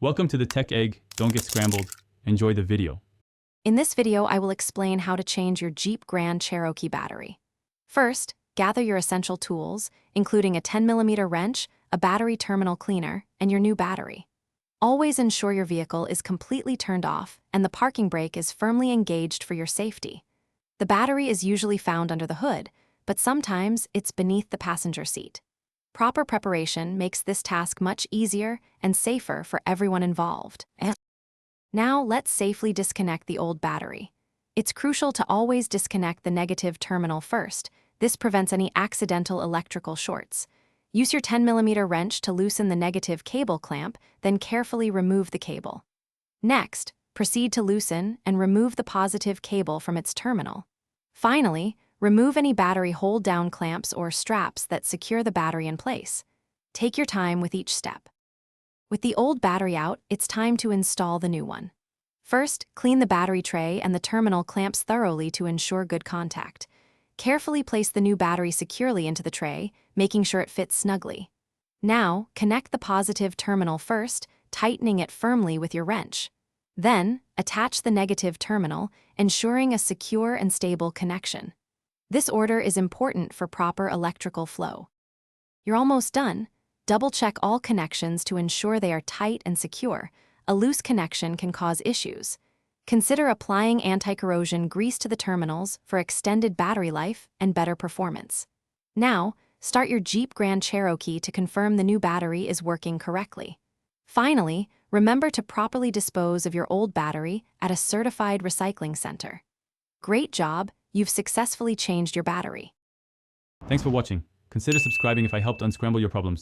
Welcome to the Tech Egg. Don't get scrambled. Enjoy the video. In this video, I will explain how to change your Jeep Grand Cherokee battery. First, gather your essential tools, including a 10mm wrench, a battery terminal cleaner, and your new battery. Always ensure your vehicle is completely turned off and the parking brake is firmly engaged for your safety. The battery is usually found under the hood, but sometimes it's beneath the passenger seat. Proper preparation makes this task much easier and safer for everyone involved. Now, let's safely disconnect the old battery. It's crucial to always disconnect the negative terminal first. This prevents any accidental electrical shorts. Use your 10mm wrench to loosen the negative cable clamp, then carefully remove the cable. Next, proceed to loosen and remove the positive cable from its terminal. Finally, remove any battery hold-down clamps or straps that secure the battery in place. Take your time with each step. With the old battery out, it's time to install the new one. First, clean the battery tray and the terminal clamps thoroughly to ensure good contact. Carefully place the new battery securely into the tray, making sure it fits snugly. Now, connect the positive terminal first, tightening it firmly with your wrench. Then, attach the negative terminal, ensuring a secure and stable connection. This order is important for proper electrical flow. You're almost done. Double-check all connections to ensure they are tight and secure. A loose connection can cause issues. Consider applying anti-corrosion grease to the terminals for extended battery life and better performance. Now, start your Jeep Grand Cherokee to confirm the new battery is working correctly. Finally, remember to properly dispose of your old battery at a certified recycling center. Great job! You've successfully changed your battery. Thanks for watching. Consider subscribing if I helped unscramble your problems.